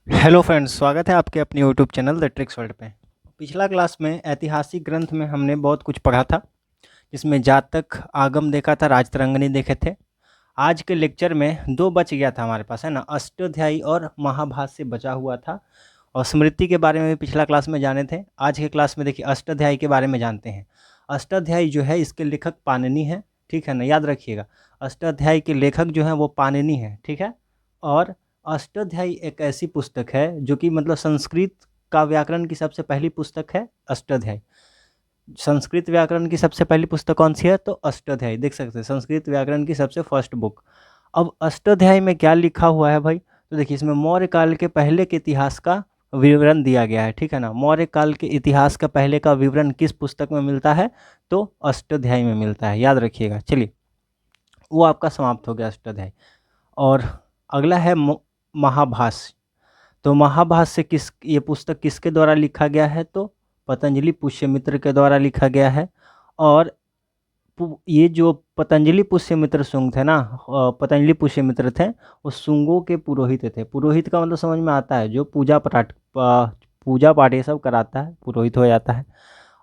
Hello friends, स्वागत है आपके अपने YouTube channel the tricks world पे। पिछला क्लास में ऐतिहासिक ग्रंथ में हमने बहुत कुछ पढ़ा था, जिसमें जातक, आगम देखा था, राजतरंगिणी देखे थे। आज के लेक्चर में दो बच गया था हमारे पास, है ना। अष्टाध्यायी और महाभाष्य बचा हुआ था, और स्मृति के बारे में भी पिछला क्लास में जाने थे। आज के क्लास में देखिए अष्टाध्यायी के बारे में जानते हैं। अष्टाध्यायी जो है इसके लेखक पाणिनि है, ठीक है ना, याद रखिएगा। अष्टाध्यायी के लेखक जो हैं वो पाणिनि है, ठीक है। और अष्टाध्यायी एक ऐसी पुस्तक है जो कि मतलब संस्कृत का व्याकरण की सबसे पहली पुस्तक है अष्टाध्यायी। संस्कृत व्याकरण की सबसे पहली पुस्तक कौन सी है? तो अष्टाध्यायी। देख सकते हैं संस्कृत व्याकरण की सबसे फर्स्ट बुक। अब अष्टाध्यायी में क्या लिखा हुआ है भाई? तो देखिए इसमें मौर्य काल के पहले के इतिहास का विवरण दिया गया है, ठीक है ना। मौर्य काल के इतिहास का पहले का विवरण किस पुस्तक में मिलता है? तो अष्टाध्यायी में मिलता है, याद रखिएगा। चलिए, वो आपका समाप्त हो गया अष्टाध्यायी। और अगला है महाभाष्य। तो महाभाष्य किस ये पुस्तक किसके द्वारा लिखा गया है? तो पतंजलि पुष्यमित्र के द्वारा लिखा गया है। और ये जो पतंजलि पुष्यमित्र शुंग थे ना, पतंजलि पुष्यमित्र थे, वो शुंगों के पुरोहित थे। पुरोहित का मतलब समझ में आता है, जो पूजा पाठ ये सब कराता है, पुरोहित हो जाता है।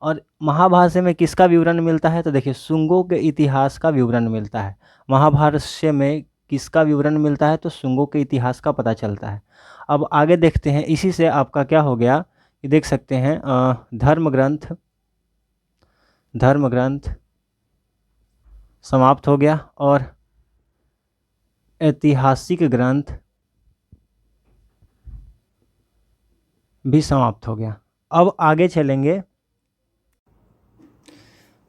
और महाभाष्य में किसका विवरण मिलता है? तो देखिए शुंगों के इतिहास का विवरण मिलता है। महाभाष्य में किसका विवरण मिलता है? तो शुंगों के इतिहास का पता चलता है। अब आगे देखते हैं, इसी से आपका क्या हो गया कि देख सकते हैं धर्म ग्रंथ समाप्त हो गया, और ऐतिहासिक ग्रंथ भी समाप्त हो गया। अब आगे चलेंगे।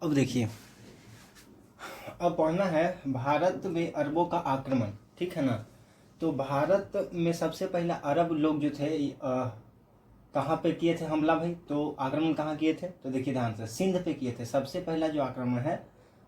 अब देखिए, अब पढ़ना है भारत में अरबों का आक्रमण, ठीक है ना। तो भारत में सबसे पहला अरब लोग जो थे कहाँ पे किए थे हमला भाई? तो आक्रमण कहाँ किए थे? तो देखिए ध्यान से, सिंध पे किए थे। सबसे पहला जो आक्रमण है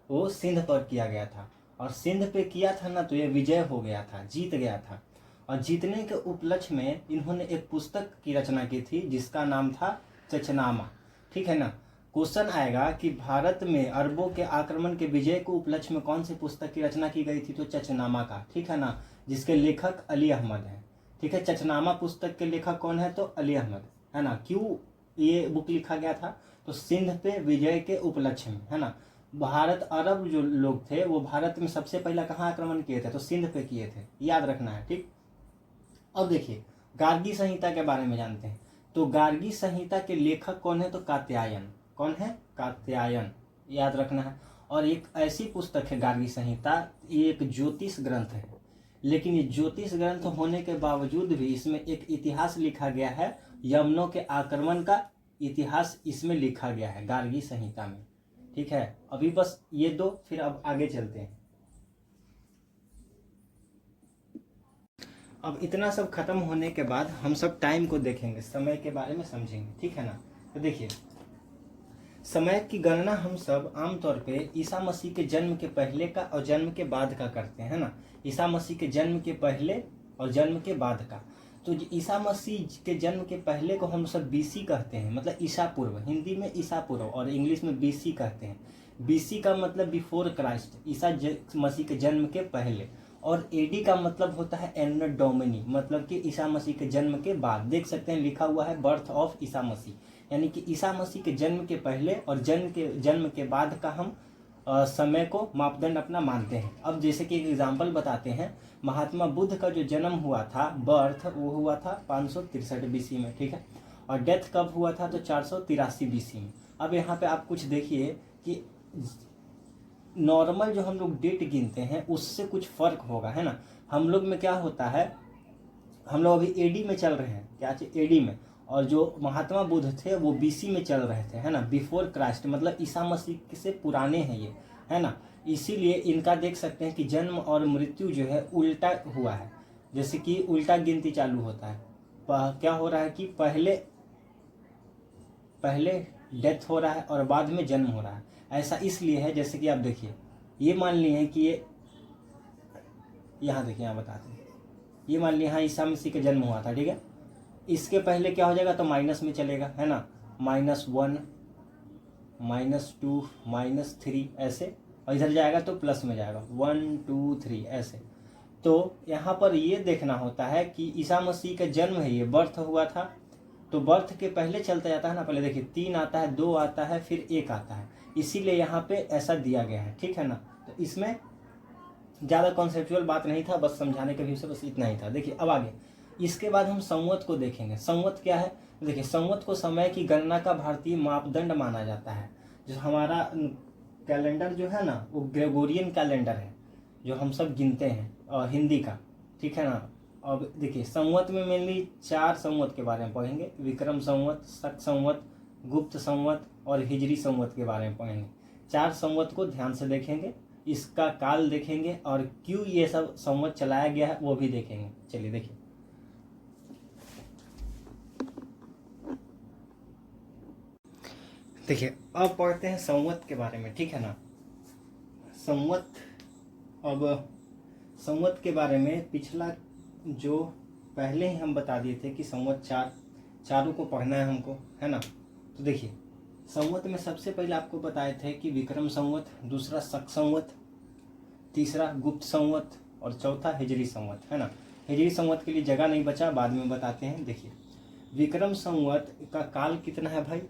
वो सिंध पर किया गया था। और सिंध पे किया था ना, तो ये विजय हो गया था, जीत गया था। और जीतने के उपलक्ष्य में इन्होंने एक पुस्तक की रचना की थी जिसका नाम था चचनामा, ठीक है ना। क्वेश्चन आएगा कि भारत में अरबों के आक्रमण के विजय को उपलक्ष्य में कौन सी पुस्तक की रचना की गई थी? तो चचनामा का, ठीक है ना, जिसके लेखक अली अहमद है, ठीक है। चचनामा पुस्तक के लेखक कौन है? तो अली अहमद, है ना। क्यों ये बुक लिखा गया था? तो सिंध पे विजय के उपलक्ष्य में, है ना। भारत अरब जो लोग थे वो भारत में सबसे पहला कहाँ आक्रमण किए थे? तो सिंध पे किए थे, याद रखना है, ठीक। अब देखिए गार्गी संहिता के बारे में जानते हैं। तो गार्गी संहिता के लेखक कौन है? तो कात्यायन। कौन है? कात्यायन, याद रखना है। और एक ऐसी पुस्तक है गार्गी संहिता, ये एक ज्योतिष ग्रंथ है। लेकिन ये ज्योतिष ग्रंथ होने के बावजूद भी इसमें एक इतिहास लिखा गया है, यमनों के आक्रमण का इतिहास इसमें लिखा गया है गार्गी संहिता में, ठीक है। अभी बस ये दो, फिर अब आगे चलते हैं। अब इतना सब खत्म होने के बाद हम सब टाइम को देखेंगे, समय के बारे में समझेंगे, ठीक है ना। तो देखिए, समय की गणना हम सब आमतौर पे ईसा मसीह के जन्म के पहले का और जन्म के बाद का करते हैं ना। ईसा मसीह के जन्म के पहले और जन्म के बाद का। तो ईसा मसीह के जन्म के पहले को हम सब बीसी कहते हैं, मतलब ईसा पूर्व। हिंदी में ईसा पूर्व और इंग्लिश में बीसी कहते हैं। बीसी का मतलब बिफोर क्राइस्ट, ईसा मसीह के जन्म के पहले। और एडी का मतलब होता है एनो डोमिनी, मतलब कि ईसा मसीह के जन्म के बाद। देख सकते हैं लिखा हुआ है बर्थ ऑफ ईसा मसीह, यानी कि ईसा मसीह के जन्म के पहले और जन्म के बाद का हम समय को मापदंड अपना मानते हैं। अब जैसे कि एक एग्जाम्पल बताते हैं, महात्मा बुद्ध का जो जन्म हुआ था, बर्थ, वो हुआ था 563 बीसी में, ठीक है। और डेथ कब हुआ था? तो 483 बीसी में। अब यहाँ पे आप कुछ देखिए कि नॉर्मल जो हम लोग डेट गिनते हैं उससे कुछ फर्क होगा, है ना। हम लोग में क्या होता है, हम लोग अभी एडी में चल रहे हैं, क्या चाहिए? एडी में। और जो महात्मा बुद्ध थे वो बीसी में चल रहे थे, है ना, बिफोर क्राइस्ट, मतलब ईसा मसीह से पुराने हैं ये, है ना। इसीलिए इनका देख सकते हैं कि जन्म और मृत्यु जो है उल्टा हुआ है, जैसे कि उल्टा गिनती चालू होता है। क्या हो रहा है कि पहले पहले डेथ हो रहा है और बाद में जन्म हो रहा है। ऐसा इसलिए है, जैसे कि आप देखिए, ये मान लिए कि ये यहाँ देखिए, यहाँ बताते हैं, ये मान लिया यहाँ ईसा मसीह का जन्म हुआ था, ठीक है। इसके पहले क्या हो जाएगा? तो माइनस में चलेगा, है ना, -1, -2, -3 ऐसे। और इधर जाएगा तो प्लस में जाएगा, 1 2 3 ऐसे। तो यहाँ पर ये देखना होता है कि ईसा मसीह का जन्म है, ये बर्थ हुआ था, तो बर्थ के पहले चलता जाता है ना, पहले देखिए 3 आता है, 2 आता है, फिर 1 आता है, इसीलिए यहाँ पे ऐसा दिया गया है, ठीक है ना। तो इसमें ज़्यादा कॉन्सेप्चुअल बात नहीं था, बस समझाने के व्यू से बस इतना ही था। देखिए अब आगे इसके बाद हम संवत को देखेंगे। संवत क्या है? देखिए संवत को समय की गणना का भारतीय मापदंड माना जाता है। जो हमारा कैलेंडर जो है ना, वो ग्रेगोरियन कैलेंडर है जो हम सब गिनते हैं हिंदी का, ठीक है ना। अब देखिए संवत में मेनली 4 संवत के बारे में पढ़ेंगे, विक्रम संवत, शक संवत, गुप्त संवत और हिजरी संवत के बारे में पढ़ेंगे। 4 संवत को ध्यान से देखेंगे, इसका काल देखेंगे और क्यों ये सब संवत चलाया गया है वो भी देखेंगे। चलिए देखिए, अब पढ़ते हैं संवत के बारे में, ठीक है ना। संवत, अब संवत के बारे में पिछला जो पहले ही हम बता दिए थे कि संवत चारों को पढ़ना है हमको, है ना। तो देखिए संवत में सबसे पहले आपको बताए थे कि विक्रम संवत, दूसरा शक संवत, तीसरा गुप्त संवत और चौथा हिजरी संवत, है ना। हिजरी संवत के लिए जगह नहीं बचा, बाद में बताते हैं। देखिए विक्रम संवत का काल कितना है भाई?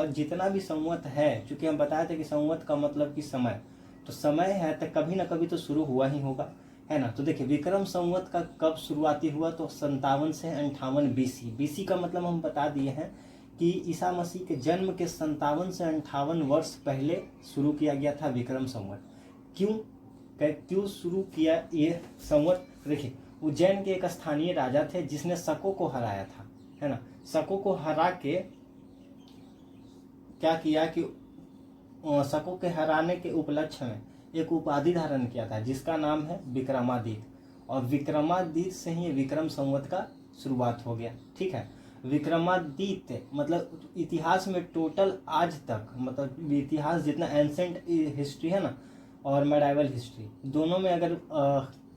जितना भी संवत है, चूंकि हम बताए थे कि संवत का मतलब कि समय, तो समय है तो कभी ना कभी तो शुरू हुआ ही होगा, है ना। तो देखिए विक्रम संवत का कब शुरुआती हुआ? तो 57 से 58 बीसी। बीसी का मतलब हम बता दिए हैं कि ईसा मसीह के जन्म के 57 से 58 वर्ष पहले शुरू किया गया था विक्रम संवत। क्यों शुरू किया ये संवत? देखिए उज्जैन के एक स्थानीय राजा थे जिसने शकों को हराया था, है ना। शकों को हरा के क्या किया कि शकों के हराने के उपलक्ष्य में एक उपाधि धारण किया था जिसका नाम है विक्रमादित्य, और विक्रमादित्य से ही विक्रम संवत का शुरुआत हो गया, ठीक है। विक्रमादित्य मतलब इतिहास में टोटल आज तक, मतलब इतिहास जितना एंसेंट हिस्ट्री है ना और मेडाइवल हिस्ट्री, दोनों में अगर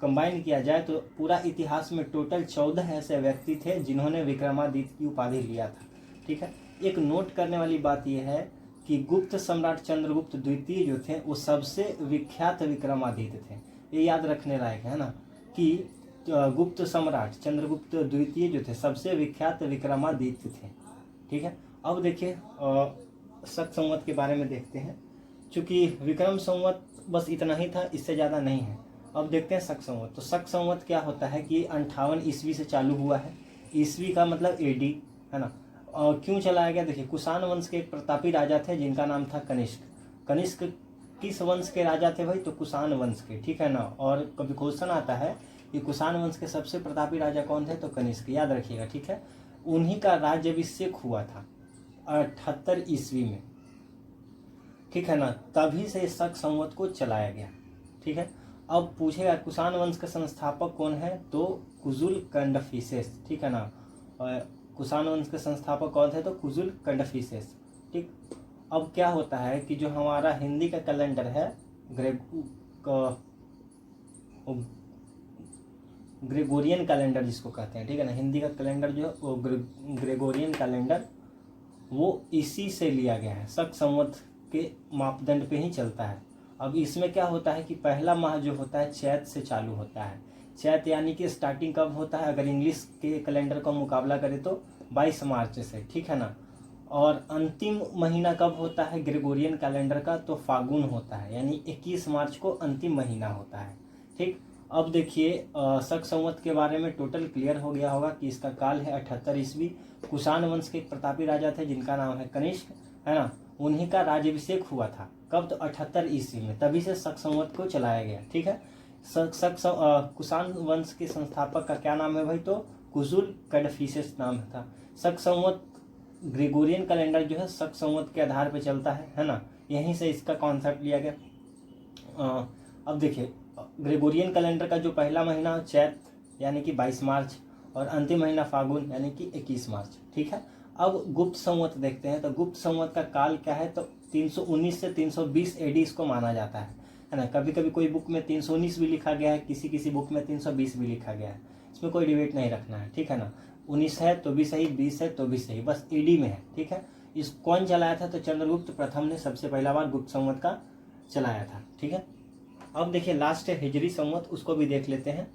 कंबाइन किया जाए तो पूरा इतिहास में टोटल 14 ऐसे व्यक्ति थे जिन्होंने विक्रमादित्य की उपाधि लिया था, ठीक है। एक नोट करने वाली बात यह है कि गुप्त सम्राट चंद्रगुप्त द्वितीय जो थे वो सबसे विख्यात विक्रमादित्य थे। ये याद रखने लायक है ना कि गुप्त सम्राट चंद्रगुप्त द्वितीय जो थे सबसे विख्यात विक्रमादित्य थे, ठीक है। अब देखिए शक संवत के बारे में देखते हैं। चूंकि विक्रम संवत बस इतना ही था, इससे ज़्यादा नहीं है। अब देखते हैं शक संवत। तो शक संवत क्या होता है कि 58 ईस्वी से चालू हुआ है। ईस्वी का मतलब एडी, है ना। और क्यों चलाया गया? देखिए कुषाण वंश के एक प्रतापी राजा थे जिनका नाम था कनिष्क। कनिष्क किस वंश के राजा थे भाई? तो कुषाण वंश के, ठीक है ना। और कभी क्वेश्चन आता है कि कुषाण वंश के सबसे प्रतापी राजा कौन थे? तो कनिष्क, याद रखिएगा, ठीक है। उन्हीं का राज्याभिषेक हुआ था 78 ईस्वी में, ठीक है ना। तभी से शक संवत को चलाया गया, ठीक है। अब पूछेगा कुषाण वंश का संस्थापक कौन है? तो कुजुल कंडफिसेस, ठीक है ना। कुषाण वंश के संस्थापक कौन थे? तो कुजुल कंडफिसेस, ठीक। अब क्या होता है कि जो हमारा हिंदी का कैलेंडर है ग्रेगोरियन कैलेंडर जिसको कहते हैं, ठीक है ना। हिंदी का कैलेंडर जो है वो ग्रेगोरियन कैलेंडर, वो इसी से लिया गया है, शक संवत के मापदंड पे ही चलता है। अब इसमें क्या होता है कि पहला माह जो होता है चैत से चालू होता है। चैत यानी कि स्टार्टिंग कब होता है? अगर इंग्लिश के कैलेंडर का मुकाबला करें तो 22 मार्च से, ठीक है ना। और अंतिम महीना कब होता है ग्रेगोरियन कैलेंडर का? तो फागुन होता है, यानी 21 मार्च को अंतिम महीना होता है, ठीक। अब देखिए शक संवत के बारे में टोटल क्लियर हो गया होगा कि इसका काल है 78 ईस्वी। कुषाण वंश के एक प्रतापी राजा थे जिनका नाम है कनिष्क, है ना। उन्हीं का राज्याभिषेक हुआ था कब? तो 78 ईस्वी में, तभी से शक संवत को चलाया गया, ठीक है। कुषाण वंश के संस्थापक का क्या नाम है भाई? तो कुजुल कंडफिसेस नाम था। शक संवत ग्रेगोरियन कैलेंडर जो है शक संवत के आधार पर चलता है ना। यहीं से इसका कॉन्सेप्ट लिया गया। अब देखिए ग्रेगोरियन कैलेंडर का जो पहला महीना चैत यानी कि 22 मार्च और अंतिम महीना फागुन यानी कि 21 मार्च, ठीक है। अब गुप्त संवत देखते हैं। तो गुप्त संवत का काल क्या है? तो 319 से 320 एडी इसको माना जाता है ना। कभी कभी कोई बुक में 319 भी लिखा गया है, किसी बुक में 320 भी लिखा गया है, इसमें कोई डिबेट नहीं रखना है, ठीक है ना। 19 है तो भी सही, 20 है तो भी सही, बस एडी में है, ठीक है। इस कौन चलाया था? तो चंद्रगुप्त प्रथम ने सबसे पहला बार गुप्त संवत का चलाया था, ठीक है। अब देखिए लास्ट है हिजरी संवत, उसको भी देख लेते हैं।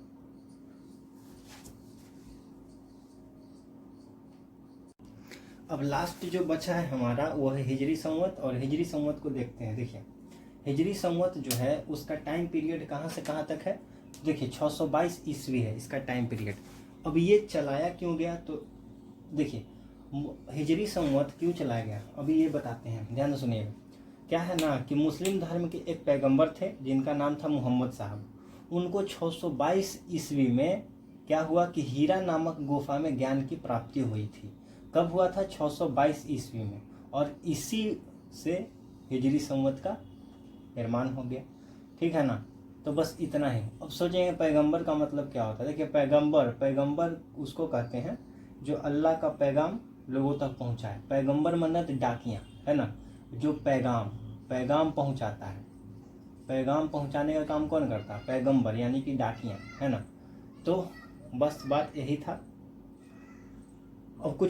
अब लास्ट जो बचा है हमारा वो है हिजरी संवत, और हिजरी संवत को देखते हैं। देखिए हिजरी संवत जो है उसका टाइम पीरियड कहाँ से कहाँ तक है, देखिए 622 ईस्वी है इसका टाइम पीरियड। अब ये चलाया क्यों गया, तो देखिए हिजरी संवत क्यों चलाया गया अभी ये बताते हैं, ध्यान से सुनिएगा। क्या है ना कि मुस्लिम धर्म के एक पैगंबर थे जिनका नाम था मोहम्मद साहब, उनको 622 ईस्वी में क्या हुआ कि हीरा नामक गुफा में ज्ञान की प्राप्ति हुई थी। कब हुआ था, 622 ईस्वी में, और इसी से हिजरी संवत का निर्माण हो गया। ठीक है ना, तो बस इतना ही। अब सोचेंगे पैगंबर का मतलब क्या होता है। देखिए पैगंबर उसको कहते हैं जो अल्लाह का पैगाम लोगों तक पहुंचाए। पैगंबर मतलब डाकिया है ना, जो पैगाम पहुंचाता है। पैगाम पहुंचाने का काम कौन करता है, पैगंबर यानी कि डाकिया है ना। तो बस बात यही था। अब कुछ